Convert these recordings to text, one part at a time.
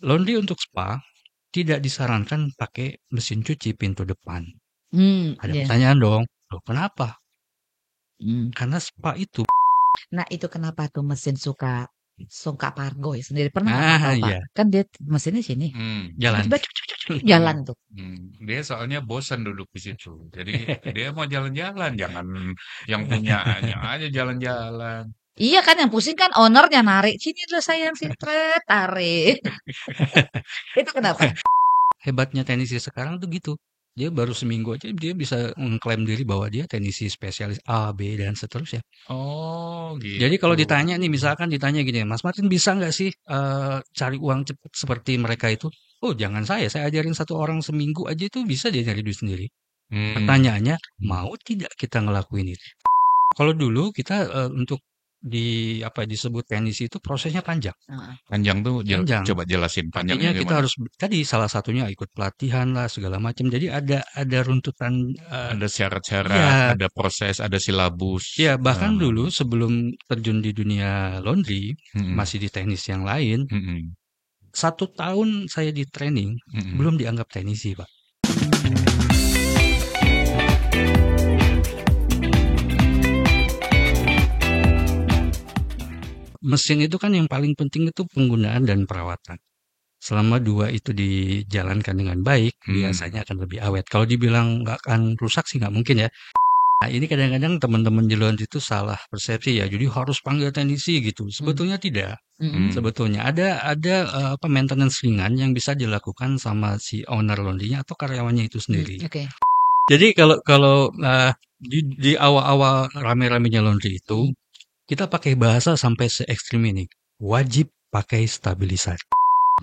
Laundry untuk spa tidak disarankan pakai mesin cuci pintu depan. Ada Iya. pertanyaan dong, loh kenapa? Hmm. Karena spa itu. Nah, itu kenapa tuh mesin suka Pargoy sendiri pernah nggak pantau, Pak? Iya, Kan dia mesinnya sini. jalan. Tiba-tiba cuk, cuk, cuk, cuk, jalan tuh. Dia soalnya bosan duduk di situ. Jadi dia mau jalan-jalan, jangan yang punyanya aja jalan-jalan. Iya kan yang pusing kan ownernya narik. Sini dulu sayang sini tarik. Itu kenapa? Hebatnya tenisi sekarang tuh gitu. Dia baru seminggu aja dia bisa mengklaim diri bahwa dia tenisi spesialis A, B, dan seterusnya. Oh, Jadi kalau gitu. ditanya nih, misalkan ditanya gini, Mas Martin bisa nggak sih cari uang cepat seperti mereka itu? Oh, jangan saya ajarin satu orang seminggu aja itu bisa dia nyari duit sendiri. Pertanyaannya, mau tidak kita ngelakuin itu? Kalau dulu kita untuk disebut tenisi itu prosesnya panjang. Panjang tuh Panjang. coba jelasin Artinya panjangnya kita gimana? harus tadi salah satunya ikut pelatihan lah segala macam. Jadi ada runtutan Ada syarat-syarat, iya, ada proses, ada silabus. iya bahkan dulu sebelum terjun di dunia laundry masih di tenis yang lain, 1 tahun saya di training belum dianggap tenisi, Pak. Mesin itu kan yang paling penting itu penggunaan dan perawatan. Selama 2 itu dijalankan dengan baik, biasanya akan lebih awet. Kalau dibilang nggak akan rusak sih nggak mungkin ya. Nah, ini kadang-kadang teman-teman di laundry itu salah persepsi ya. Jadi harus panggil teknisi gitu. Sebetulnya tidak. Sebetulnya ada maintenance ringan yang bisa dilakukan sama si owner laundry-nya atau karyawannya itu sendiri. Oke. Jadi kalau di awal-awal rame-ramenya laundry itu, kita pakai bahasa sampai se-ekstrim ini. Wajib pakai stabilizer.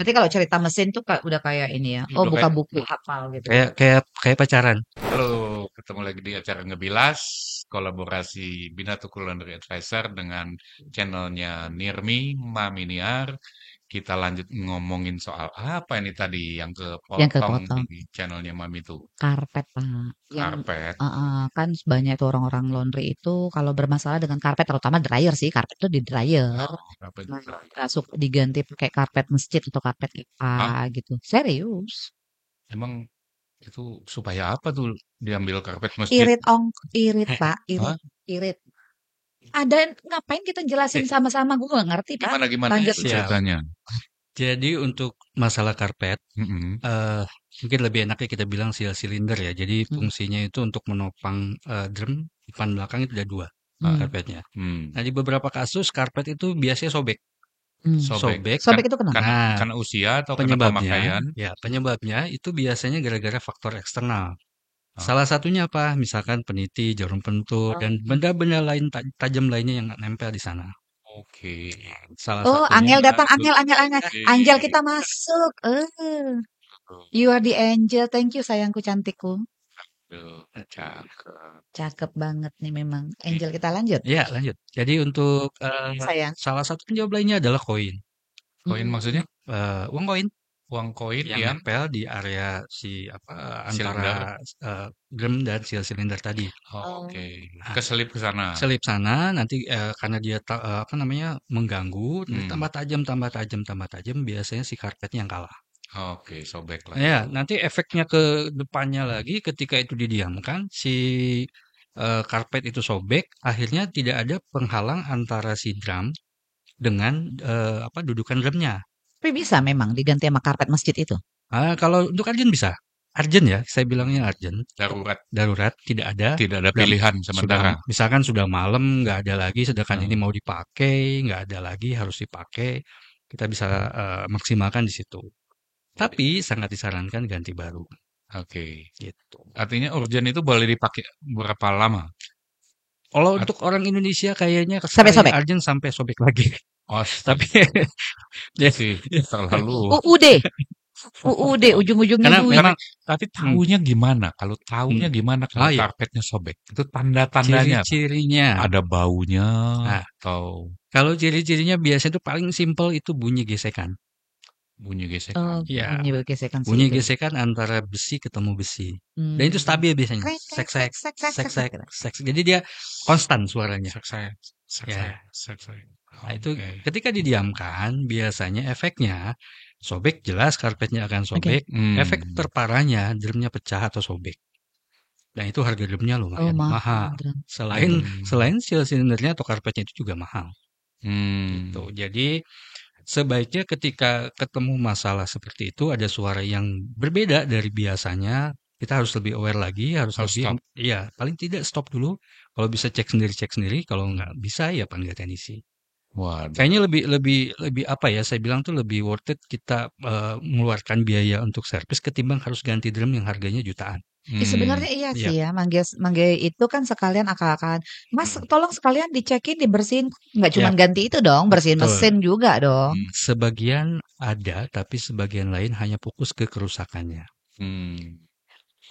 Berarti kalau cerita mesin tuh udah kayak ini ya. Oh, buka buku hafal gitu. Kayak pacaran. Halo, ketemu lagi di acara Ngebilas, kolaborasi Binatu Laundry Advisor dengan channelnya Nirmi Mami Niar. Kita lanjut ngomongin soal apa ini tadi yang kepotong di channelnya Mami itu? Karpet, Pak. Karpet. Kan banyak tuh orang-orang laundry itu kalau bermasalah dengan karpet, terutama dryer sih. Karpet itu di dryer. Karpet. Diganti pakai karpet masjid atau karpet apa gitu. Serius. Emang itu supaya apa tuh diambil karpet masjid? Irit Pak, irit. Ada ngapain kita jelasin sama-sama? Gue gak ngerti, Pak. Gimana Lanjut ceritanya? Jadi untuk masalah karpet, mungkin lebih enaknya kita bilang seal cylinder ya. Jadi fungsinya itu untuk menopang drum depan belakang itu ada 2 karpetnya. Nah di beberapa kasus karpet itu biasanya sobek. Sobek itu kenapa? Karena usia atau karena pemakaian? Ya, penyebabnya itu biasanya gara-gara faktor eksternal. Salah satunya apa? Misalkan peniti, jarum pentul, dan benda-benda lain tajam lainnya yang nempel di sana. Oke. Salah Oh, satunya. Angel datang, Angel. Angel kita masuk. You are the angel. Thank you sayangku cantikku. Cakep banget nih memang. Angel kita lanjut. Ya, lanjut. Jadi untuk salah satu penjawab lainnya adalah koin. Koin maksudnya? Uang koin. Uang koin yang nempel di area antara drum dan seal cylinder tadi. Oke. Keselip ke sana. Selip sana nanti karena dia mengganggu, tambah tajam, biasanya si karpetnya yang kalah. Oke, sobek lah. Ya, nanti efeknya ke depannya lagi ketika itu didiamkan si karpet itu sobek, akhirnya tidak ada penghalang antara si drum dengan dudukan drumnya. Tapi bisa memang diganti sama karpet masjid itu. Kalau untuk urgent bisa. Urgent ya, saya bilangnya urgent. Darurat, tidak ada pilihan sementara. Misalkan sudah malam, nggak ada lagi, sedangkan ini mau dipakai, nggak ada lagi, harus dipakai. Kita bisa maksimalkan di situ. Tapi sangat disarankan ganti baru. Oke. Gitu. Artinya urgent itu boleh dipakai berapa lama? Kalau untuk orang Indonesia kayaknya sampai sobek. Urgent sampai sobek lagi. Oh, tapi sih terlalu. UUD ujung-ujungnya memang, tapi tahunya gimana? Kalau tahunya gimana kalau karpetnya sobek? Itu tanda-tandanya. Ciri-cirinya. Ada baunya atau kalau ciri-cirinya biasanya itu paling simpel itu bunyi gesekan. Bunyi gesekan. Ya. Gesekan Bunyi gesekan antara besi ketemu besi. Dan itu stabil biasanya. Sek. Jadi dia konstan suaranya. Ya. Serve. Nah, itu Oke. ketika didiamkan, biasanya efeknya sobek jelas karpetnya akan Oke. sobek. Efek Hmm. terparahnya drumnya pecah atau sobek. Dan itu harga drumnya Oh, lumayan mahal. mahal drum. Selain Hmm. selain seal cylindernya atau karpetnya itu juga mahal. Gitu. Hmm. Jadi sebaiknya ketika ketemu masalah seperti itu ada suara yang berbeda dari biasanya, kita harus lebih aware lagi, harus Harus lebih stop. iya, paling tidak stop dulu. Kalau bisa cek sendiri, kalau nggak bisa ya panggil teknisi. Waduh. Kayaknya lebih lebih lebih apa ya, saya bilang tuh lebih worth it kita, mengeluarkan biaya untuk servis ketimbang harus ganti drum yang harganya jutaan. Sebenarnya iya Iya, sih ya, manggil manggil itu kan sekalian akal-akalan. Mas, mhm, tolong sekalian dicekin, dibersihin. Nggak iya, cuman ganti itu dong, bersihin betul. mesin juga dong. Sebagian ada, tapi sebagian lain hanya fokus ke kerusakannya. Hmm.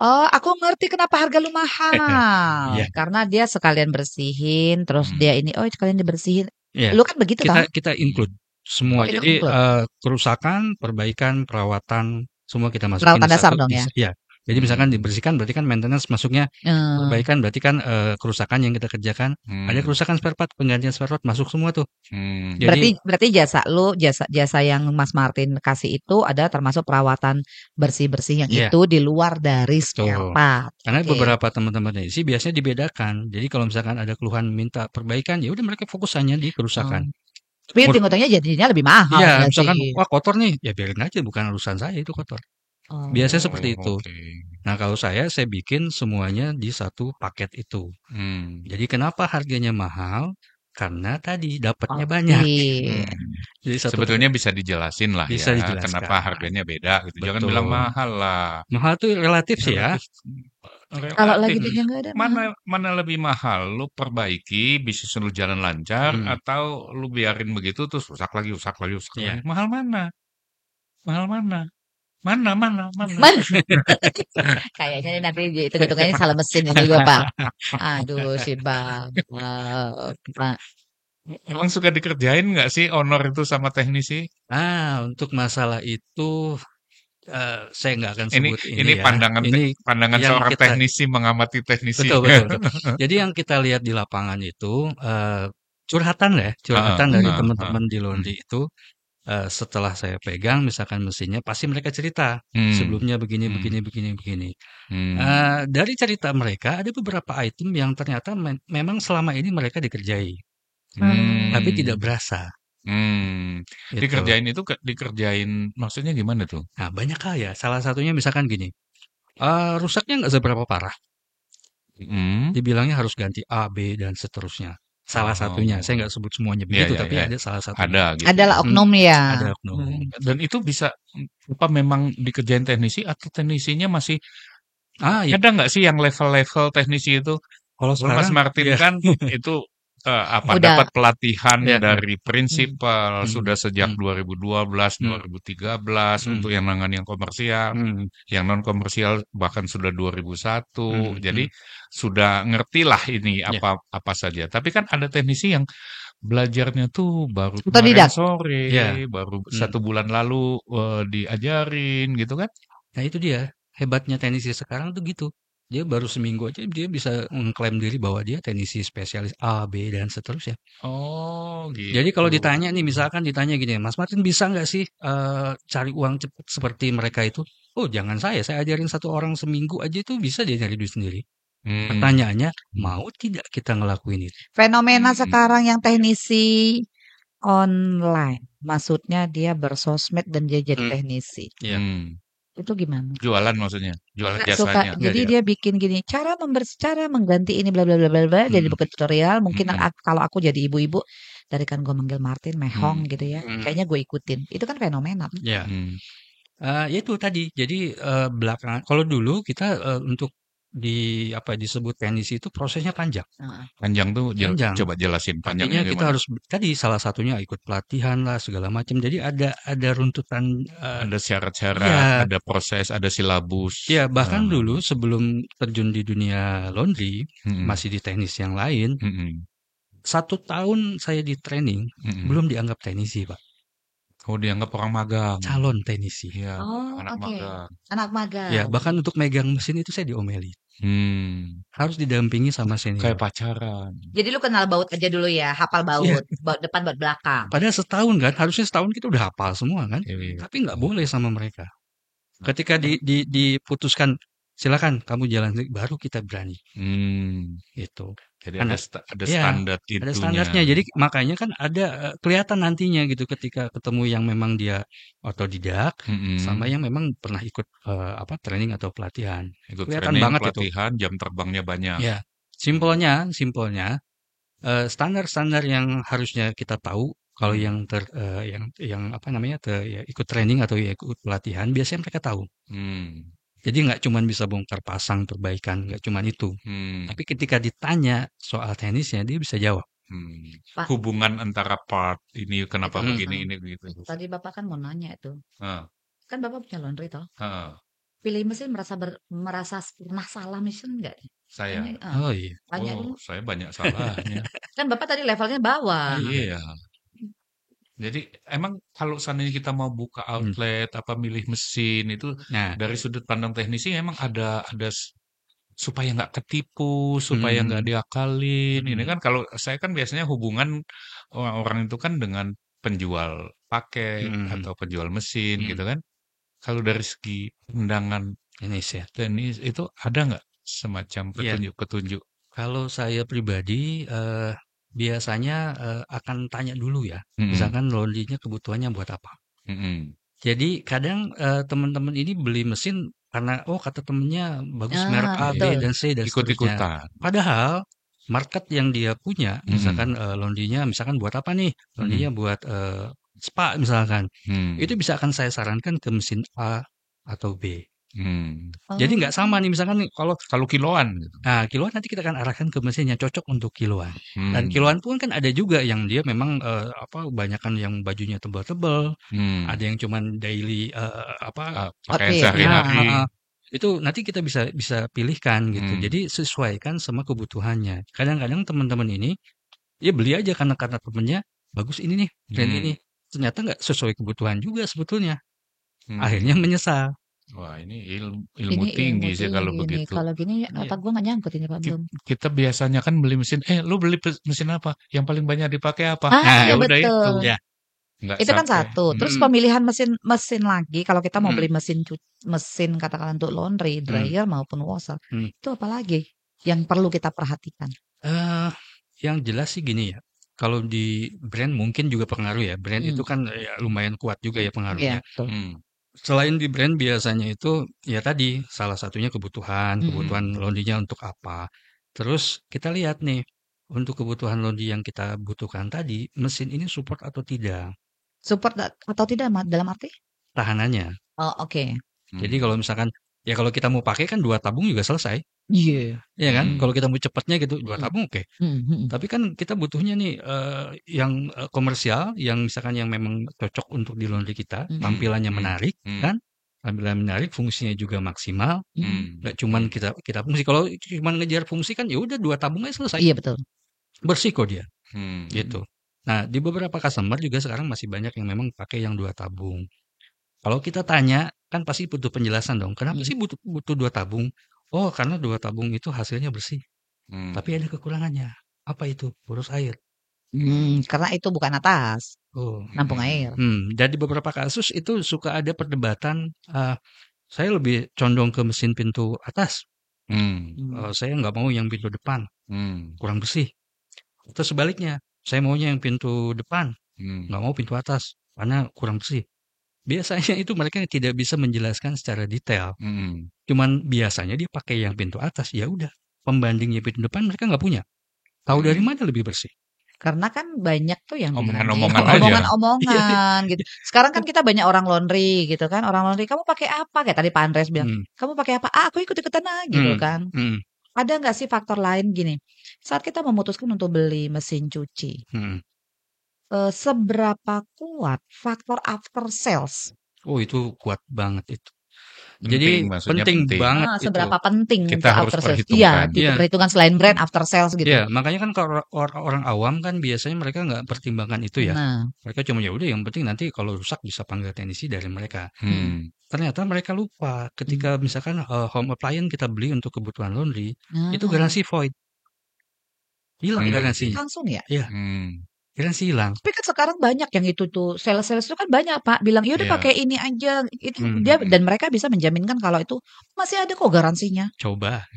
Oh, aku ngerti kenapa harga lu mahal. Iya, Karena dia sekalian bersihin, terus dia Hmm. ini, oh sekalian dibersihin. iya. Lu kan begitu Kita tahu? kita Hmm. include semua. Oh, itu Jadi, include. kerusakan, perbaikan, perawatan, semua kita masukin Perawatan di dasar satu dong di ya. iya. Jadi misalkan Hmm. dibersihkan berarti kan maintenance masuknya, Eh, perbaikan berarti kan, kerusakan yang kita kerjakan, ada Hmm. kerusakan spare part, penggantian spare part, masuk semua tuh. Hmm. Jadi berarti jasa lu, jasa yang Mas Martin kasih itu ada termasuk perawatan bersih-bersih yang iya, itu di luar dari spare betul. part. Karena Oke. beberapa teman-teman teknisi biasanya dibedakan. Jadi kalau misalkan ada keluhan minta perbaikan, ya udah mereka fokus hanya di kerusakan. Oh. Tapi ujung-ujungnya jadinya lebih mahal Iya, nggak misalkan, sih? wah kotor nih, ya biarin aja, bukan urusan saya itu kotor. Biasanya Oh. seperti Oh, itu. oke. Nah, kalau saya bikin semuanya di satu paket itu. Hmm. Jadi kenapa harganya mahal? Karena tadi dapatnya Oke. banyak. Hmm. Jadi satu paket Sebetulnya bisa dijelasin lah bisa ya, kenapa dijelaskan. harganya beda gitu. Jangan bilang Betul. mahal lah. Mahal tuh relatif sih ya. Relatif. Kalau lagi Relatif. dia nggak ada Mana mahal. mana lebih mahal? Lu perbaiki, bisnis lu jalan lancar, Hmm, atau lu biarin begitu terus rusak lagi, rusak lagi, rusak lagi. iya. Mahal mana? Mahal mana? Mana? Man, kayaknya ini nanti hitung-hitungannya salah mesin ini juga, Pak. Aduh, si Bang. Pak. Emang suka dikerjain nggak sih honor itu sama teknisi? Untuk masalah itu saya nggak akan Ini sebut ini ini ya. pandangan Ini pandangan yang seorang kita teknisi mengamati teknisi. betul betul betul. Jadi yang kita lihat di lapangan itu curhatan ya, Heeh, curhatan dari Hmm. heeh. teman-teman di Hmm. laundry itu. Setelah saya pegang misalkan mesinnya, pasti mereka cerita, Hmm. sebelumnya begini Hmm. begini begini begini. Hmm. Dari cerita mereka ada beberapa item yang ternyata memang selama ini mereka dikerjai, tapi tidak Hmm. berasa, Hmm. gitu. Dikerjain maksudnya gimana tuh? Nah, banyak hal ya, salah satunya misalkan gini, rusaknya nggak seberapa parah, Mhm. dibilangnya harus ganti A, B, dan seterusnya. Salah satunya, Oh. saya nggak sebut semuanya Iya, begitu, iya, tapi iya. ada salah satunya. Ada gitu ya. Adalah oknum Ada ya. oknum. Dan itu bisa apa memang dikerjain teknisi atau teknisinya masih Ya, ada nggak sih yang level-level teknisi itu? kalau Kalau Mas sekarang Martin ya, kan itu Udah. dapat pelatihan ya, ya. dari Hmm. prinsipal sudah sejak Hmm, 2012, hmm, 2013 hmm, untuk yang nangani yang komersial, hmm, yang non komersial bahkan sudah 2001. hmm, Jadi sudah ngertilah ini ya. apa saja. Tapi kan ada teknisi yang belajarnya tuh baru kemarin Otodidak. Ya, sore, baru 1 bulan lalu diajarin gitu kan? nah itu dia, hebatnya teknisi sekarang tuh gitu. Dia baru seminggu aja dia bisa mengklaim diri bahwa dia teknisi spesialis A, B, dan seterusnya. Oh Jadi kalau gitu. ditanya nih, misalkan ditanya gini, "Mas Martin bisa nggak sih, cari uang cepat seperti mereka itu?" Oh jangan saya ajarin satu orang seminggu aja itu bisa dia nyari duit sendiri. Hmm. Pertanyaannya, Hmm. mau tidak kita ngelakuin itu? Fenomena Hmm. sekarang yang teknisi online. Maksudnya dia bersosmed dan dia jadi Hmm, teknisi. iya, Hmm. Itu gimana? Jualan maksudnya, jualan Nggak suka. jasanya. iya Jadi iya, dia bikin gini, cara mengganti ini bla bla bla bla bla jadi mhm, buku tutorial. Mungkin Mhm. kalau aku jadi ibu-ibu dari kan gue manggil Martin Mehong Hmm. gitu ya. mhm, Kayaknya gue ikutin. Itu kan fenomena. iya. Hmm. Ya itu tadi, jadi, belakangan kalau dulu kita, untuk disebut teknisi itu prosesnya panjang. Heeh. Panjang tuh Panjang. coba jelasin panjangnya Artinya kita gimana? harus tadi salah satunya ikut pelatihan lah segala macam. Jadi ada runtutan, Ada syarat-syarat, iya ada proses, ada silabus. iya, bahkan dulu sebelum terjun di dunia laundry, Mhm. masih di teknis yang lain, Mhm. 1 tahun saya di training, Mhm. belum dianggap teknisi, Pak, Oh dianggap orang magang. calon teknisi. Iya, Oh, anak oke. magang. Anak Ya, magang. bahkan untuk megang mesin itu saya diomelin. Harus didampingi sama senior. Kayak pacaran. Jadi lu kenal baut aja dulu ya, hafal Iya. baut, baut depan, baut belakang. Padahal setahun kan, harusnya setahun kita udah hafal semua kan. Iya. Tapi nggak boleh sama mereka. Ketika diputuskan, silakan kamu jalan sendiri, baru kita berani. Gitu. Jadi Karena ada ya, standar ada itunya. standarnya. Jadi makanya kan ada kelihatan nantinya gitu ketika ketemu yang memang dia otodidak sama yang memang pernah ikut training atau pelatihan. Ikut Kelihatan training, banget itu. pelatihan, jam terbangnya banyak. Ya, simpelnya standar-standar yang harusnya kita tahu kalau yang ikut training atau ya ikut pelatihan biasanya mereka tahu. Jadi nggak cuma bisa bongkar pasang perbaikan, nggak cuma itu. Tapi ketika ditanya soal teknisnya dia bisa jawab. Pak. Hubungan antara part ini kenapa begini ini begitu. Tadi Bapak kan mau nanya itu. Kan Bapak punya laundry toh? Pilih mesin merasa pernah salah mesin nggak? Saya. Oh iya. Tanya dulu. Saya banyak salahnya. Kan Bapak tadi levelnya bawah. Iya. Jadi emang kalau seandainya kita mau buka outlet apa milih mesin itu dari sudut pandang teknisi emang ada supaya nggak ketipu, supaya nggak diakalin. Ini kan kalau saya kan biasanya hubungan orang-orang itu kan dengan penjual paket atau penjual mesin gitu kan. Kalau dari segi pandangan tenis itu ada nggak semacam petunjuk-petunjuk? Kalau saya pribadi biasanya akan tanya dulu ya, misalkan laundrynya kebutuhannya buat apa. Jadi kadang teman-teman ini beli mesin karena kata temennya bagus merek A, B, dan C dan seterusnya. Padahal market yang dia punya, misalkan laundrynya misalkan buat apa nih? Laundrynya buat spa misalkan. Itu bisa akan saya sarankan ke mesin A atau B. Jadi nggak sama nih misalkan nih kalau kiloan gitu. Nah, kiloan nanti kita akan arahkan ke mesin yang cocok untuk kiloan. Dan kiloan pun kan ada juga yang dia memang banyakan yang bajunya tebal-tebal, ada yang cuman daily pakaian sehari-hari. Itu nanti kita bisa pilihkan gitu. Jadi sesuaikan sama kebutuhannya. Kadang-kadang teman-teman ini ya beli aja karena temennya bagus ini nih, brand ini. Ternyata nggak sesuai kebutuhan juga sebetulnya. Akhirnya menyesal. Wah, ini ilmu tinggi sih kalau begitu. Kalau gini otak gue nggak nyangkut ini Pak Belum. Kita biasanya kan beli mesin, lu beli mesin apa? Yang paling banyak dipakai apa? Ya udah betul. itu. Ya. Itu kan satu. Terus pemilihan mesin lagi kalau kita mau beli mesin katakanlah untuk laundry, dryer maupun washer, itu apa lagi yang perlu kita perhatikan? Yang jelas sih gini ya. Kalau di brand mungkin juga pengaruh ya. Brand itu kan ya, lumayan kuat juga ya pengaruhnya. Selain di brand biasanya itu ya tadi salah satunya kebutuhan laundrynya untuk apa. Terus kita lihat nih untuk kebutuhan laundry yang kita butuhkan tadi mesin ini support atau tidak. Support atau tidak dalam arti? Tahanannya. Oh oke. Jadi kalau misalkan ya kalau kita mau pakai kan 2 tabung juga selesai. Iya. Iya kan? Kalau kita mau cepatnya gitu 2 tabung oke. Tapi kan kita butuhnya nih yang komersial, yang misalkan yang memang cocok untuk di laundry kita, tampilannya menarik kan? Tampilan menarik, fungsinya juga maksimal. Nggak cuman kita fungsi. Kalau cuman ngejar fungsi kan ya udah 2 tabung aja selesai. Iya betul. Bersih kok dia. Gitu. Nah, di beberapa customer juga sekarang masih banyak yang memang pakai yang 2 tabung. Kalau kita tanya, kan pasti butuh penjelasan dong. Kenapa sih butuh 2 tabung? Oh, karena 2 tabung itu hasilnya bersih. Tapi ada kekurangannya. Apa itu? Boros air. Karena itu bukan atas. Nampung air. Dan di beberapa kasus itu suka ada perdebatan. Saya lebih condong ke mesin pintu atas. Saya nggak mau yang pintu depan. Kurang bersih. Atau sebaliknya. Saya maunya yang pintu depan. Nggak mau pintu atas. Karena kurang bersih. Biasanya itu mereka tidak bisa menjelaskan secara detail. Cuman biasanya dia pakai yang pintu atas, ya udah. Pembandingnya pintu depan mereka nggak punya. Tahu dari mana lebih bersih? Karena kan banyak tuh yang omongan gitu. Sekarang kan kita banyak orang laundry gitu kan. Orang laundry, kamu pakai apa? Kayak tadi Pak Andres bilang, kamu pakai apa? Aku ikut-ikutan gitu kan. Ada nggak sih faktor lain gini? Saat kita memutuskan untuk beli mesin cuci, seberapa kuat faktor after sales? Oh itu kuat banget itu. Jadi maksudnya penting penting. banget itu. Seberapa penting untuk Kita harus after sales. Iya, perhitungkan. diperhitungkan selain brand after sales gitu. Iya, makanya kan kalau orang awam kan biasanya mereka nggak pertimbangkan itu ya. Nah, Mereka cuma ya udah yang penting nanti kalau rusak bisa panggil teknisi dari mereka. Hmm. Ternyata mereka lupa ketika misalkan home appliance kita beli untuk kebutuhan laundry, itu nah, garansi void. Hilang Hmm. garansinya. langsung ya. Iya, Hmm. garansi hilang. Tapi kan sekarang banyak yang itu tuh sales-sales itu kan banyak Pak bilang ya udah Iya. pakai ini aja itu Hmm. dan mereka bisa menjaminkan kalau itu masih ada kok garansinya. Coba.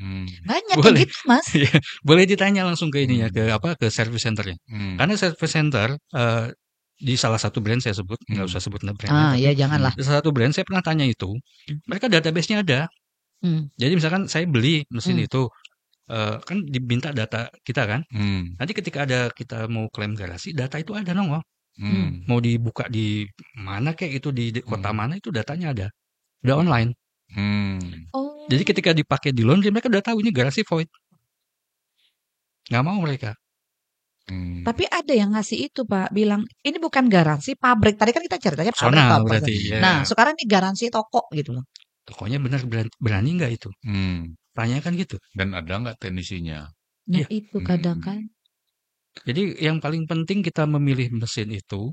Banyak yang Boleh. gitu Mas. Iya, boleh ditanya langsung ke ininya, ke service centernya. Karena service center di salah satu brand saya sebut, nggak usah sebut brandnya, tapi Ya janganlah. di salah satu brand saya pernah tanya itu, mereka database-nya ada. Jadi misalkan saya beli mesin itu, kan diminta data kita kan. Nanti ketika kita mau klaim garansi, data itu ada nongol. Mau dibuka di mana kayak itu di kota mana itu datanya ada, udah online. Oh. Jadi ketika dipakai di laundry mereka udah tahu ini garansi void. Nggak mau mereka. Tapi ada yang ngasih itu Pak, bilang ini bukan garansi pabrik. Tadi kan kita ceritanya pabrik. Personal berarti. Ya. Nah sekarang ini garansi toko gitu loh. Tokonya benar berani nggak itu? Tanyakan gitu. Dan ada nggak teknisinya? Nah itu kadang kan. Jadi yang paling penting kita memilih mesin itu,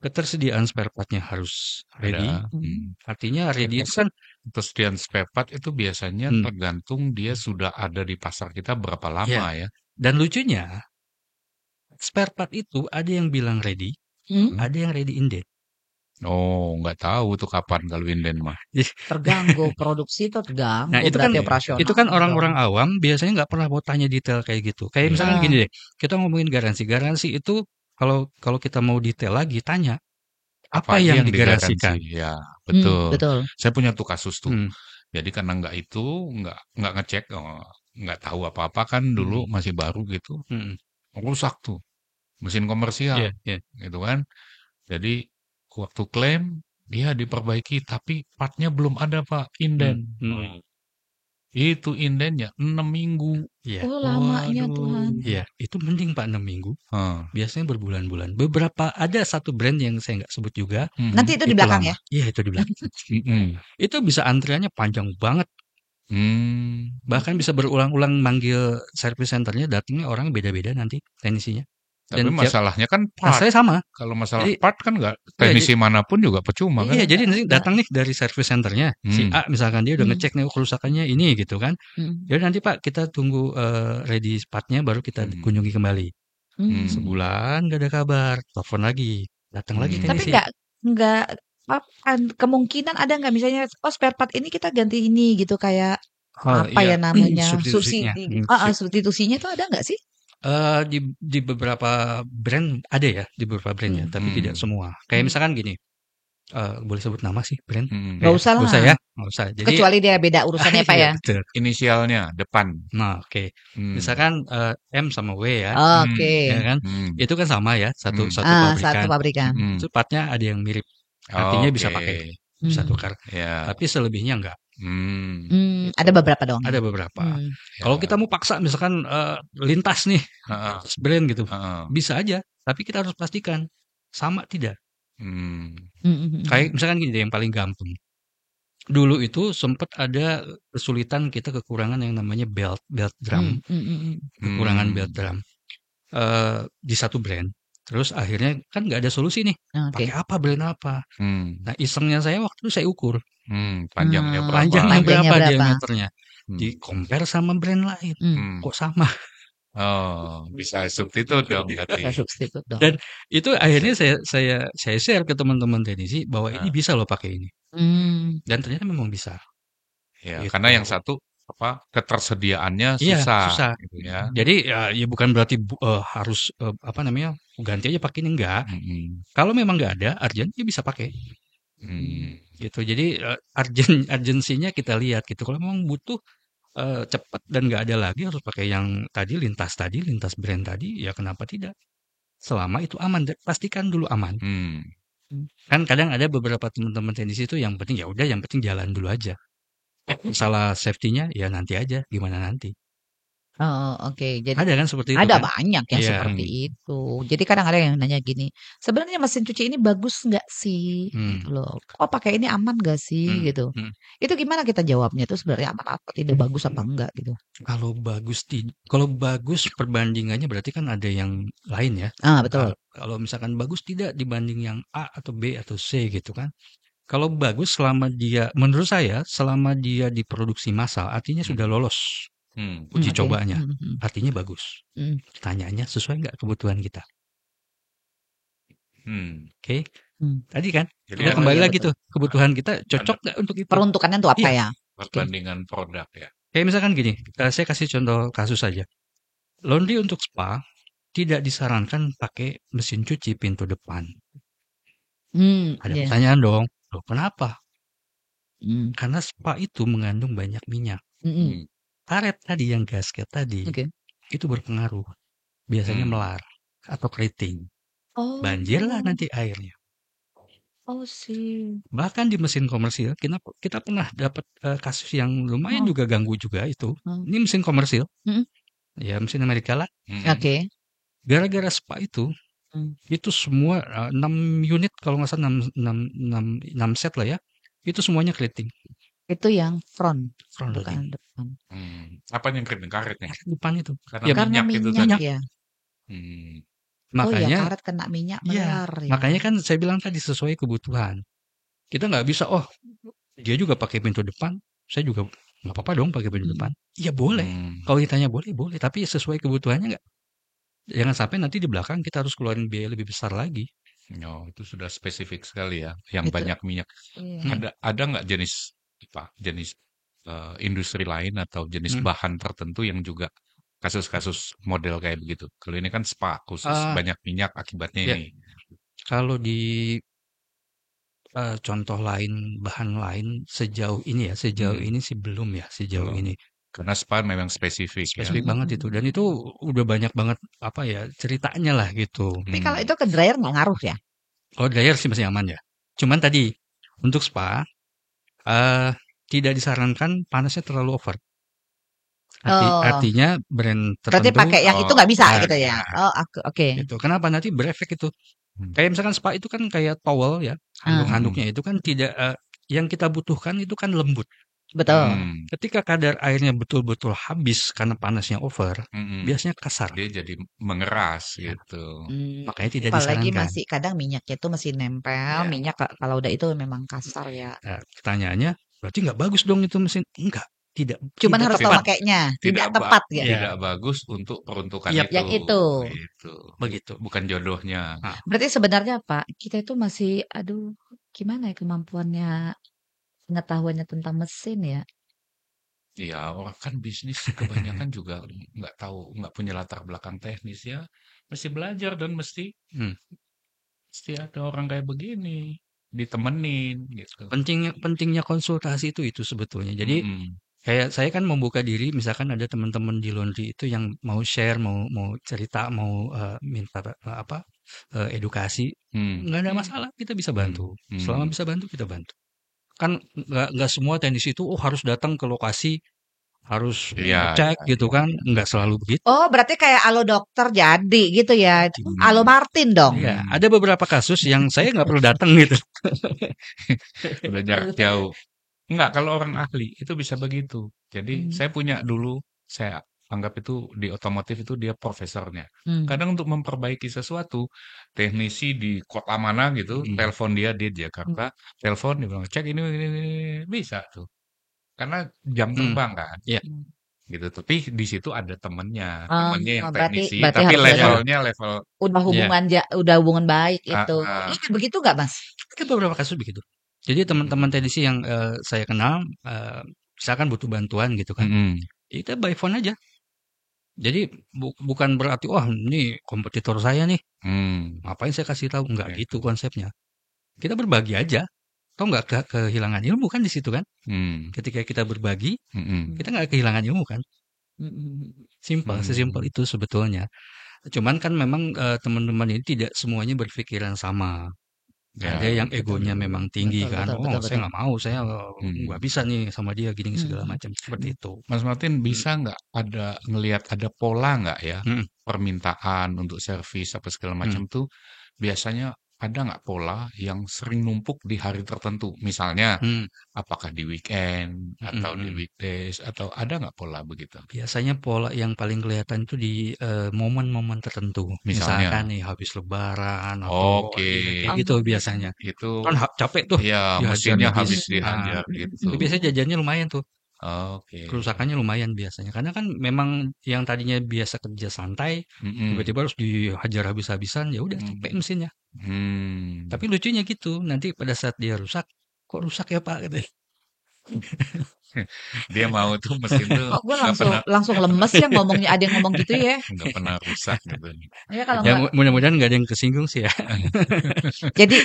ketersediaan spare part-nya harus ready. Artinya ready itu kan ketersediaan spare part itu biasanya tergantung dia sudah ada di pasar kita berapa lama ya. Dan lucunya, spare part itu ada yang bilang ready, ada yang ready inden. Oh, nggak tahu tuh kapan kalau inden mah. Terganggu produksi itu terganggu. Nah itu kan operasional. Itu kan orang-orang awam biasanya nggak pernah mau tanya detail kayak gitu. Kayak misalkan gini deh, kita ngomongin garansi. Garansi itu kalau kita mau detail lagi tanya apa yang digaransikan. Ya, betul. Betul. Saya punya tuh kasus tuh. Jadi karena nggak ngecek, nggak tahu apa-apa kan dulu masih baru gitu, rusak tuh mesin komersial, gitu kan. Jadi waktu klaim dia diperbaiki, tapi partnya belum ada Pak, inden. Itu indennya 6 minggu. Oh lamanya Tuhan. Iya, itu mending Pak 6 minggu. Biasanya berbulan-bulan. Ada satu brand yang saya nggak sebut juga. Nanti itu di belakang ya? Iya, itu di belakang. Itu bisa antriannya panjang banget. Bahkan bisa berulang-ulang manggil service centernya, datangnya orang beda-beda nanti teknisinya. Tapi masalahnya kan part. Saya sama. Kalau masalah part kan nggak teknisi manapun juga percuma kan? Iya, jadi nanti datang nih dari service centernya si A misalkan dia udah ngecek nih kerusakannya ini gitu kan. Jadi nanti Pak kita tunggu ready partnya baru kita kunjungi kembali. Sebulan nggak ada kabar, telepon lagi, datang lagi teknisi. Tapi nggak kemungkinan ada nggak misalnya spare part ini kita ganti ini gitu kayak ya namanya substitusinya itu ada nggak sih? Di beberapa brand ada ya, di beberapa brand ya, tapi tidak semua. Kayak misalkan gini, boleh sebut nama sih brand? Nggak usah lah. Nggak usah ya, nggak usah. Jadi, kecuali dia beda urusannya Pak ya. Betul. Inisialnya depan. Nah, oke. Misalkan M sama W ya. Oke. Ya kan? Itu kan sama ya, satu pabrikan. Satu pabrikan. Itu partnya ada yang mirip. Artinya bisa pakai, bisa tukar. Tapi selebihnya enggak. Gitu. Ada beberapa dong. Ada beberapa. Kalau kita mau paksa misalkan lintas nih, brand gitu, bisa aja. Tapi kita harus pastikan sama tidak. Kayak misalkan gini deh yang paling gampang. Dulu itu sempat ada kesulitan kita kekurangan yang namanya belt drum. Kekurangan belt drum di satu brand. Terus akhirnya kan nggak ada solusi nih. Pakai apa brand apa? Nah isengnya saya waktu itu saya ukur. Panjangnya berapa? Berapa diameternya? Di compare sama brand lain. Kok sama? Oh, bisa substitut dong. Dan itu akhirnya saya share ke teman-teman teknisi bahwa ini bisa loh pakai ini. Dan ternyata memang bisa. Ya, gitu. Karena yang satu ketersediaannya susah. Gitu ya. Jadi ya bukan berarti harus ganti aja pakai ini enggak. Kalau memang nggak ada urgent ya bisa pakai. Gitu. Jadi urgensinya kita lihat gitu. Kalau memang butuh cepat dan nggak ada lagi harus pakai yang lintas brand tadi ya kenapa tidak? Selama itu aman, pastikan dulu aman. Kan kadang ada beberapa teman-teman teknisi itu yang penting ya udah yang penting jalan dulu aja. Salah safety-nya ya nanti aja gimana nanti. Oh, oke. Jadi Ada kan seperti itu ada kan? banyak yang Iya. seperti itu. Jadi kadang ada yang nanya gini, "Sebenarnya mesin cuci ini bagus nggak sih?" Gitu loh. "Kok pakai ini aman nggak sih?" Gitu. Hmm. Itu gimana kita jawabnya itu sebenarnya aman apa tidak, bagus apa enggak gitu? Kalau bagus perbandingannya berarti kan ada yang lain ya. Betul. Kalau misalkan bagus tidak dibanding yang A atau B atau C gitu kan. Kalau bagus menurut saya selama dia diproduksi massal artinya sudah lolos uji Oke. cobanya. Artinya bagus. Pertanyaannya sesuai nggak kebutuhan kita? Oke. Tadi kan Jadi kita Oh, kembali iya lagi betul. tuh kebutuhan kita cocok nggak untuk itu? Peruntukannya tuh apa Iya. ya? Oke. perbandingan produk ya. Kayak misalkan gini, saya kasih contoh kasus saja. Laundry untuk spa tidak disarankan pakai mesin cuci pintu depan. Ada Iya. pertanyaan dong, loh kenapa? Mmm. Karena spa itu mengandung banyak minyak. Mhm. Karet tadi yang gasket tadi Oke. itu berpengaruh. Biasanya melar atau keriting. Banjirlah Oh. nanti airnya. Oh, sih. Bahkan di mesin komersil kita pernah dapat kasus yang lumayan juga ganggu juga itu. Ini mesin komersil, ya mesin Amerika lah. Oke. Gara-gara spa itu semua 6 unit kalau nggak salah 6 set lah ya. Itu semuanya keriting. Itu yang front Loading. bukan depan. Apa yang keriting? Karetnya? Depan itu. Karena minyak itu minyak tadi. ya? Oh ya, Makanya karet kena minyak iya, melar ya. makanya kan saya bilang tadi sesuai kebutuhan. Kita nggak bisa, oh dia juga pakai pintu depan, saya juga nggak apa-apa dong pakai pintu depan. Iya boleh. Kalau ditanya boleh, boleh. Tapi sesuai kebutuhannya nggak? Jangan sampai nanti di belakang kita harus keluarin biaya lebih besar lagi. Oh, itu sudah spesifik sekali ya, yang Itu. banyak minyak. Iya. Ada nggak jenis industri lain atau jenis bahan tertentu yang juga kasus-kasus model kayak begitu? Kalau ini kan spa khusus banyak minyak akibatnya Ya. ini. Kalau di contoh lain, bahan lain sejauh ini ini sih belum ya sejauh ini. Karena spa memang spesifik ya. Spesifik banget itu, dan itu udah banyak banget apa ya ceritanya lah gitu. Tapi kalau itu ke dryer nggak ngaruh ya? Kalau dryer sih masih aman ya. Cuman tadi untuk spa tidak disarankan panasnya terlalu over. Artinya brand Berarti tertentu pakai yang itu nggak bisa gitu ya? ya, Oh, oke. itu. Kenapa? Nanti berefek itu. Kayak misalkan spa itu kan kayak towel ya, handuk-handuknya itu kan tidak yang kita butuhkan itu kan lembut. Betul. Ketika kadar airnya betul-betul habis karena panasnya over, biasanya kasar. Dia jadi mengeras gitu. Makanya tidak Apalagi disarankan. masih kadang minyaknya itu masih nempel, minyak kalau udah itu memang kasar ya. Nah, pertanyaannya, berarti nggak bagus dong itu mesin? Enggak, tidak. Cuman tidak harus tahu tepat. makainya, tidak tepat ya. Tidak bagus untuk peruntukan Yap. itu. Yang itu. Gitu. Begitu. Bukan jodohnya. Berarti sebenarnya Pak, kita itu masih, aduh, gimana ya kemampuannya, pengetahuannya tentang mesin ya? Iya, orang kan bisnis kebanyakan juga nggak tahu, nggak punya latar belakang teknis ya. Mesti belajar dan mesti ada orang kayak begini ditemenin gitu. Pentingnya konsultasi itu sebetulnya. Jadi kayak saya kan membuka diri, misalkan ada teman-teman di laundry itu yang mau share, mau cerita, mau minta edukasi, nggak ada masalah, kita bisa bantu. Selama bisa bantu kita bantu. Kan nggak semua teknisi itu harus datang ke lokasi, harus cek gitu kan, nggak selalu begitu. Oh, berarti kayak Alo Dokter jadi gitu ya? Alo Martin dong? Iya, ada beberapa kasus yang saya nggak perlu datang gitu. Udah jarak jauh. Enggak, kalau orang ahli itu bisa begitu. Jadi saya punya dulu, saya anggap itu di otomotif itu dia profesornya. Kadang untuk memperbaiki sesuatu, teknisi di kota mana gitu, telepon dia di Jakarta, telepon dia bilang cek ini bisa tuh. Karena jam terbang kan. Gitu. Tapi di situ ada temennya yang teknisi, berarti tapi harus levelnya level udah hubungan baik itu. Ini begitu nggak Mas? Ada beberapa kasus begitu. Jadi teman-teman teknisi yang saya kenal, misalkan butuh bantuan gitu kan, kita by phone aja. Jadi bukan berarti wah ini kompetitor saya nih, ngapain saya kasih tahu? Enggak gitu konsepnya. Kita berbagi aja. Tahu nggak kehilangan ilmu kan di situ kan? Ketika kita berbagi, kita nggak kehilangan ilmu kan? Sesimpel itu sebetulnya. Cuman kan memang teman-teman ini tidak semuanya berpikiran sama. Ya, Ada yang betul. egonya memang tinggi Betul, kan, betul, oh betul, saya betul. nggak mau, saya nggak bisa nih sama dia gini segala Hmm, macam seperti hmm, itu. Mas Martin Hmm, bisa nggak ngelihat ada pola nggak ya hmm, permintaan untuk servis apa segala hmm, macam tuh biasanya ada nggak pola yang sering numpuk di hari tertentu? Misalnya hmm, apakah di weekend hmm, atau di hmm. weekdays atau ada nggak pola begitu? Biasanya pola yang paling kelihatan itu di momen-momen tertentu. Misalkan Misalnya, nih habis Lebaran atau oke, ya kayak gitu Oh. biasanya. itu Kan capek tuh ya dihajar mesinnya habis. habis Ah, dihajar gitu. tapi biasanya jajannya lumayan tuh. Oke, Kerusakannya lumayan biasanya. Karena kan memang yang tadinya biasa kerja santai, mm-mm, tiba-tiba harus dihajar habis-habisan, ya udah capek mm, mesinnya. Tapi hmm. lucunya gitu, nanti pada saat dia rusak, kok rusak ya Pak? Katanya. Dia mau tuh mesin tuh Kok gue nggak langsung pernah langsung lemes ya ngomongnya, ada yang ngomong gitu ya. nggak pernah rusak gitu. Ya kalau Itu Ya nggak. mudah-mudahan nggak ada yang kesinggung sih ya. Jadi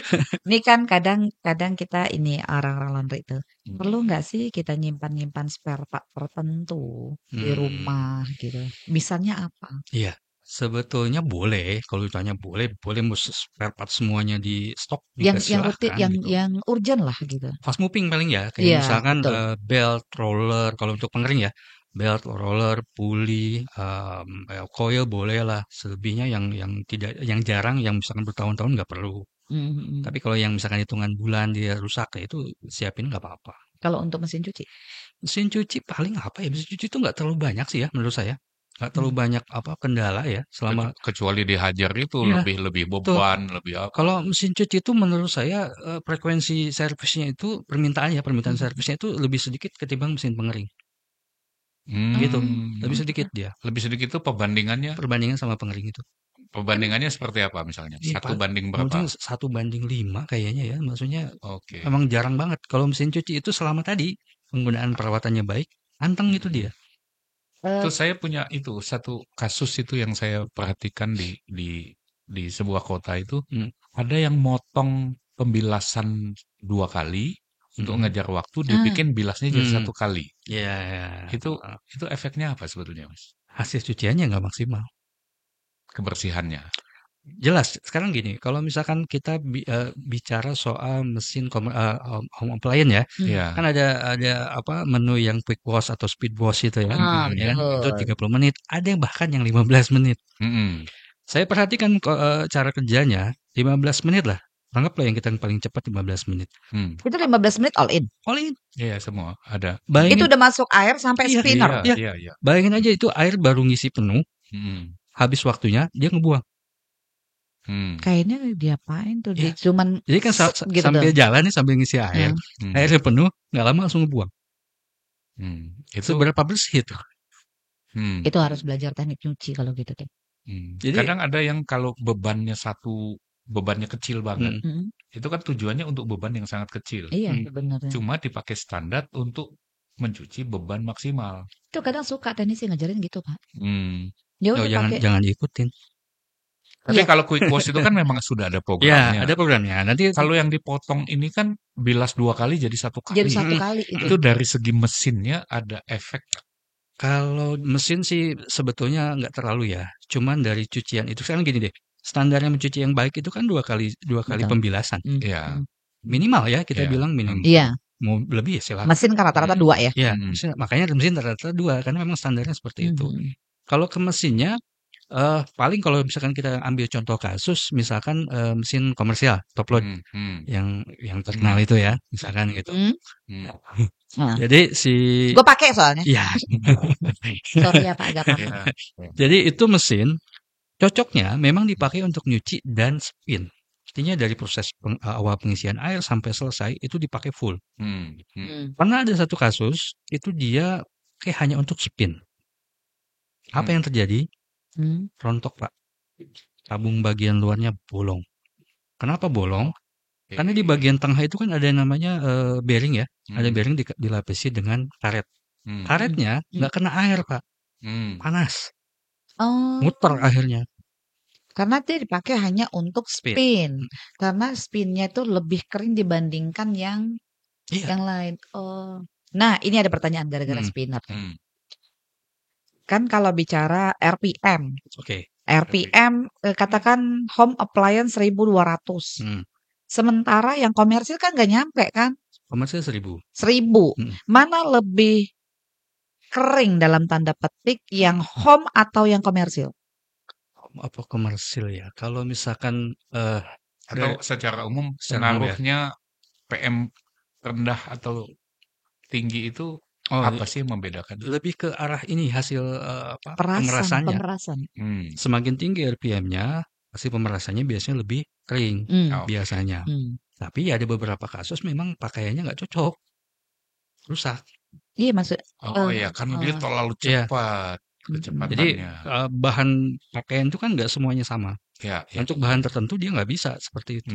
ini kan kadang-kadang kita ini orang-orang laundry itu perlu nggak sih kita nyimpan-nyimpan spare part tertentu di Hmm, rumah gitu? Misalnya apa? iya. Sebetulnya boleh, kalau ditanya boleh, boleh spare part semuanya di stok juga Yang rutin, silahkan gitu. yang urgent lah gitu. Fast moving paling ya, kayak Iya, misalkan betul. belt, roller, kalau untuk pengering ya, belt, roller, pulley, coil boleh lah. Selebihnya yang tidak, yang jarang, yang misalkan bertahun-tahun nggak perlu. Mhm. Tapi kalau yang misalkan hitungan bulan dia rusak ya itu siapin nggak apa-apa. Kalau untuk mesin cuci? Mesin cuci paling apa ya? Mesin cuci itu nggak terlalu banyak sih ya menurut saya. Nggak terlalu Hmm. banyak apa kendala ya selama kecuali dihajar itu ya lebih lebih tuh. beban, lebih apa. Kalau mesin cuci itu menurut saya frekuensi servisnya itu permintaan Mhm. servisnya itu lebih sedikit ketimbang mesin pengering. Gitu. Lebih Hmm, sedikit dia lebih sedikit itu perbandingannya perbandingan sama pengering itu. Kan perbandingannya seperti apa misalnya? iya Satu banding berapa? mungkin 1 banding 5 kayaknya ya. Maksudnya Oke. emang jarang banget. Kalau mesin cuci itu selama tadi penggunaan perawatannya baik, anteng itu Mm-mm. dia. Itu Eh, saya punya itu satu kasus itu yang saya perhatikan di sebuah kota itu Hmm, ada yang motong pembilasan 2 kali untuk mhm. ngejar waktu dia ah, bikin bilasnya jadi Hmm, 1 kali. ya, Itu efeknya apa sebetulnya, Mas? hasil cuciannya nggak maksimal. Kebersihannya. Jelas, sekarang gini, kalau misalkan kita bicara soal mesin home appliance ya, hmm. Iya. kan ada apa menu yang quick wash atau speed wash itu ya, ya kan? Mhm. Itu Betul. 30 menit, ada yang bahkan yang 15 menit. Mhm. Saya perhatikan cara kerjanya 15 menit lah. Anggaplah yang kita paling cepat 15 menit. Hmm. Itu 15 menit all in. All in. Iya semua ada. Itu Bayangin, udah masuk air sampai iya, spinner. Iya iya. iya iya. Bayangin aja itu air baru ngisi penuh, Mhm. habis waktunya dia ngebuang. Hmm. Kayaknya diapain tuh? Dia Ya, cuman jadi kan gitu tuh. sambil jalan nih sambil ngisi air, Nah, Hmm. airnya penuh, nggak lama langsung ngebuang. Itu Seberapa bersih itu? hmm. itu harus belajar teknik nyuci kalau gitu tuh. Jadi, Kadang ada yang kalau bebannya kecil banget, mm, Mhm. itu kan tujuannya untuk beban yang sangat kecil. Iya mm, sebenarnya. Cuma dipakai standar untuk mencuci beban maksimal. Itu kadang suka teknisi ngajarin gitu, Pak. Hmm. Ya oh udah jangan pakai. jangan diikutin. Tapi Iya. kalau quick wash itu kan memang sudah ada Ya, programnya. ada programnya. Nanti Kalau yang dipotong ini kan bilas 2 kali jadi 1 Jadi kali. satu mm, kali itu. Itu dari segi mesinnya ada efek. kalau mesin sih sebetulnya nggak terlalu ya. Cuman dari cucian itu sekarang gini deh. Standarnya mencuci yang baik itu kan dua kali Betul. pembilasan. Ya, Minimal ya kita ya. bilang minimal. Iya. Mau lebih ya silakan. Mesin kan rata-rata 2 ya. Ya, Hmm. makanya mesin rata-rata 2 karena memang standarnya seperti itu. Mhm. Kalau ke mesinnya paling kalau misalkan kita ambil contoh kasus misalkan mesin komersial top load Hmm. Hmm. yang terkenal itu ya, misalkan gitu. Hmm. Hmm. Nah, Jadi si gue pakai soalnya. ya. Sorry ya Pak, agak apa. Ya. Jadi itu mesin cocoknya memang dipakai untuk nyuci dan spin. Artinya dari proses awal pengisian air sampai selesai itu dipakai full. Hmm. Hmm. Hmm. Pernah ada satu kasus itu dia kayak hanya untuk spin. Apa yang terjadi? Hmm. Rontok, Pak. Tabung bagian luarnya bolong. Kenapa bolong? Karena di bagian tengah itu kan ada yang namanya bearing ya. Ada Hmm. bearing dilapisi dengan karet. Hmm. Karetnya nggak kena air, Pak. Hmm. Panas. Oh, Muter akhirnya. karena dia dipakai hanya untuk Spin. spin. Karena spinnya itu lebih kering dibandingkan yang Iya. lain. Oh. Nah, ini ada pertanyaan gara-gara Hmm. spinner. Hmm. Kan kalau bicara RPM, Oke. RPM katakan home appliance 1200. Hmm. Sementara yang komersil kan nggak nyampe kan? Komersil 1.000. 1.000. Mana lebih kering dalam tanda petik, yang home atau yang komersil? Apa komersil ya? Kalau misalkan Atau secara umum secara umum ya. pengaruhnya PM rendah atau tinggi itu apa sih yang membedakan? Lebih ke arah ini hasil Pemerasannya. Semakin tinggi RPM-nya, hasil pemerasannya biasanya lebih kering biasanya. Tapi ada beberapa kasus memang pakaiannya nggak cocok, rusak. Iya maksud. Iya, karena dia terlalu cepat kecepatannya. Jadi bahan pakaian itu kan nggak semuanya sama. Ya. Untuk bahan tertentu dia nggak bisa seperti itu.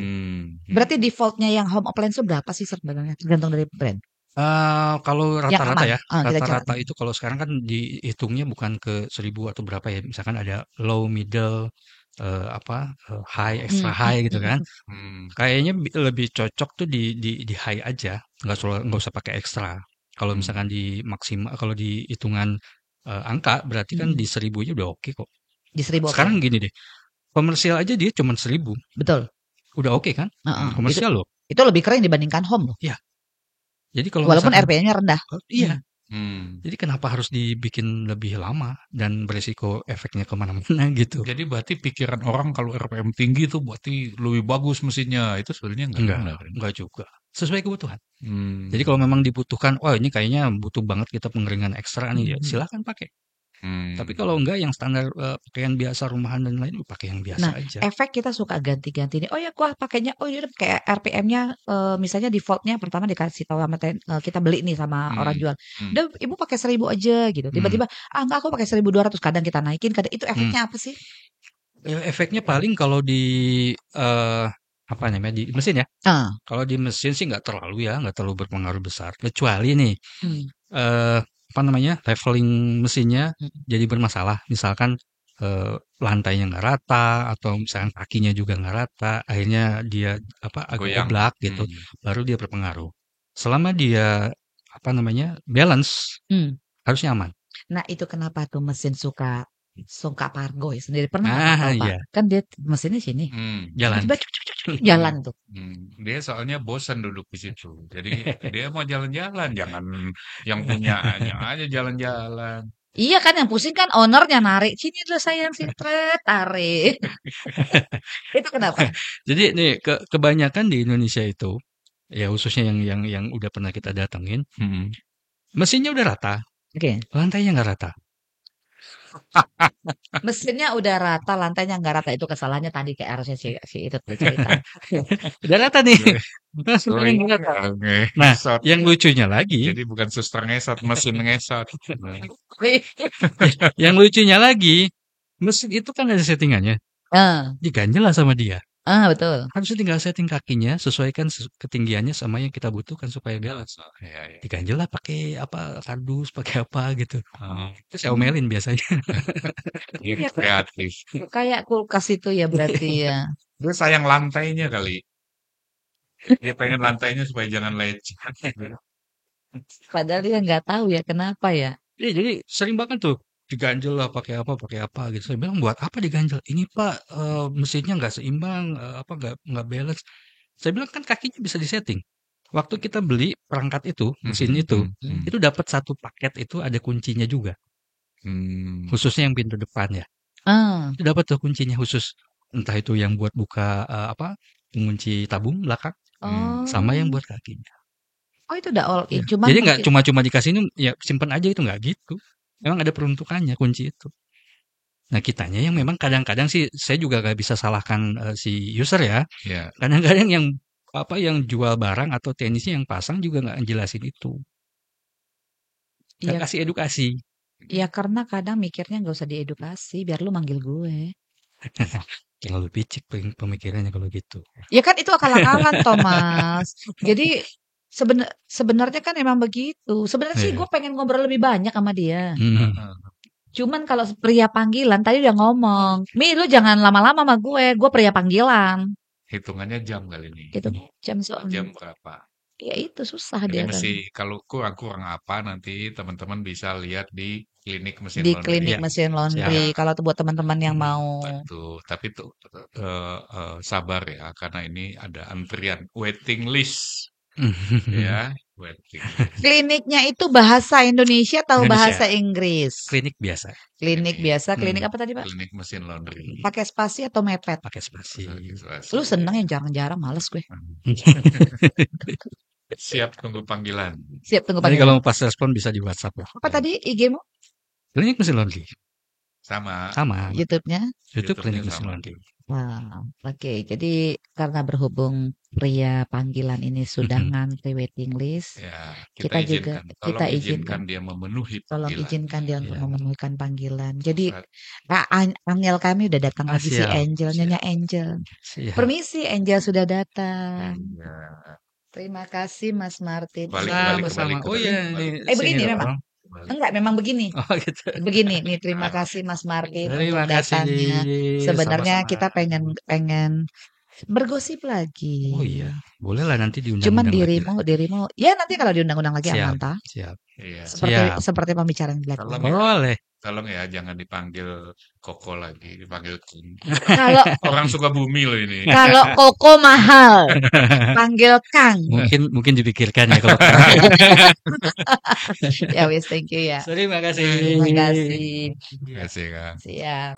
Berarti defaultnya yang home appliance itu berapa sih sebenarnya? Tergantung dari brand. Kalau rata-rata ya, rata-rata kita itu kalau sekarang kan dihitungnya bukan ke 1.000 atau berapa ya. Misalkan ada low, middle, high, extra high gitu kan. Kayaknya lebih cocok tuh di high aja, nggak usah pakai extra. Kalau misalkan di maksimal, kalau di hitungan angka berarti kan di 1.000 aja udah oke kok. Di 1.000 Sekarang gini deh, komersial aja dia cuma 1.000. Betul. Udah oke kan? Komersial loh. Itu lebih keren dibandingkan home loh. Iya. Jadi kalau walaupun RPM-nya rendah. Iya. Jadi kenapa harus dibikin lebih lama dan beresiko efeknya kemana-mana gitu? Jadi berarti pikiran orang kalau RPM tinggi itu berarti lebih bagus mesinnya. Itu sebenarnya enggak juga. Sesuai kebutuhan. Jadi kalau memang dibutuhkan, ini kayaknya butuh banget kita pengeringan ekstra nih, ya silakan pakai. Tapi kalau enggak yang standar pakaian biasa rumahan dan lain pakai yang biasa aja. Efek kita suka ganti-ganti nih. Oh ya, gua pakainya ini kayak RPM-nya misalnya default-nya pertama dikasih tahu sama kita beli nih sama orang jual. Udah ibu pakai 1.000 aja gitu. Tiba-tiba enggak, aku pakai 1.200. Kadang kita naikin, kadang itu efeknya apa sih? Efeknya paling kalau di apa namanya di mesin ya. Kalau di mesin sih nggak terlalu berpengaruh besar. Kecuali nih leveling mesinnya jadi bermasalah. Misalkan lantainya nggak rata atau misalkan kakinya juga nggak rata, akhirnya dia agak oblak gitu, baru dia berpengaruh. Selama dia balance, harusnya aman. Nah itu kenapa tuh mesin suka Pargo ya sendiri pernah tahu Pak? Iya. Kan dia mesinnya sini, jalan. Jalan tuh. Dia soalnya bosan duduk di situ. Jadi dia mau jalan-jalan, jangan yang punyanya aja jalan-jalan. Iya kan yang pusing kan ownernya narik. Sini dulu sayang, sini tarik. Itu kenapa? Jadi nih kebanyakan di Indonesia itu, ya khususnya yang udah pernah kita datengin, mesinnya udah rata, lantainya nggak rata. Mesinnya udah rata, lantainya nggak rata, itu kesalahannya tadi kayak harusnya si itu cerita. Udah rata nih. Nah, yang lucunya lagi. Jadi bukan suster ngesot, mesin ngesot. Yang lucunya lagi, mesin itu kan ada settingannya. Diganjel lah sama dia. Betul. Harusnya tinggal setting kakinya, sesuaikan ketinggiannya sama yang kita butuhkan supaya balance. Diganjel lah pakai kardus, pakai apa gitu. Terus saya omelin biasanya. Kreatif. Kayak kulkas itu ya berarti ya. Dia sayang lantainya kali. Dia pengen lantainya supaya jangan lecet. Padahal dia nggak tahu ya kenapa ya. Jadi sering banget tuh diganjel lah pakai apa gitu. Saya bilang buat apa diganjel? Ini Pak mesinnya nggak seimbang, nggak balance. Saya bilang kan kakinya bisa disetting. Waktu kita beli perangkat itu, mesin itu dapat satu paket itu ada kuncinya juga. Khususnya yang pintu depan ya. Itu dapat tuh kuncinya khusus. Entah itu yang buat buka pengunci tabung belakang, sama yang buat kakinya. Oh itu udah all in. Jadi nggak cuma-cuma dikasih ini ya simpen aja itu nggak gitu. Memang ada peruntukannya kunci itu. Nah kitanya yang memang kadang-kadang sih saya juga gak bisa salahkan si user ya. Kadang-kadang yang jual barang atau teknisi yang pasang juga nggak jelasin itu. Nggak kasih edukasi. Ya karena kadang mikirnya nggak usah diedukasi, biar lu manggil gue. Terlalu picik pemikirannya kalau gitu. Ya kan itu akal-akalan Thomas. Jadi sebenarnya kan emang begitu. Sebenarnya sih gue pengen ngobrol lebih banyak sama dia. Cuman kalau pria panggilan tadi udah ngomong, Mi lu jangan lama-lama sama gue pria panggilan. Hitungannya jam kali ini. Itu jam soalnya. Jam berapa? Ya itu susah Jadi dia kan. kalau kurang-kurang apa nanti teman-teman bisa lihat di klinik mesin Di laundry. klinik mesin laundry. Kalau buat teman-teman yang mau. Betul, tapi tuh sabar ya, karena ini ada antrian waiting list ya, waiting list. Kliniknya itu bahasa Indonesia atau Indonesia. bahasa Inggris? Klinik biasa. Klinik biasa. Klinik apa tadi, Pak? Klinik mesin laundry. Pakai spasi atau mepet? Pakai spasi. Lu seneng yang jarang-jarang, males gue. Siap tunggu panggilan. Siap tunggu Jadi panggilan. kalau pas respon bisa di WhatsApp ya. Apa tadi IG-mu? Klinik mesin laundry. Sama. YouTube-nya? YouTube Klinik mesin laundry. Wow, oke. Jadi karena berhubung pria panggilan ini sudah ngantri waiting list, ya, kita juga kita izinkan dia memenuhi tolong panggilan. izinkan dia untuk memenuhikan panggilan. Jadi Angel kami udah datang lagi si Angel, Nyonya Angel. Siap. Permisi, Angel sudah datang. Terima kasih Mas Martin. Balik. Oh iya, begini memang. Enggak, memang begini. Oh gitu. Begini nih, terima kasih Mas Martin Terima untuk kasih. datangnya. Sebenarnya Sama-sama. kita pengen bergosip lagi. Oh iya, boleh lah nanti diundang. Cuman dirimu, ya nanti kalau diundang-undang lagi Amanta. Siap. Iya. Seperti pembicaraan belakang. Boleh. Tolong ya jangan dipanggil Koko lagi, dipanggil King. Kalau orang suka bumi loh ini. Kalau Koko mahal, panggil Kang. Mungkin dipikirkan ya kalau Kang. Ya wis, thank you ya. Terima kasih. Terima kasih. Terima kasih Kang. Siap.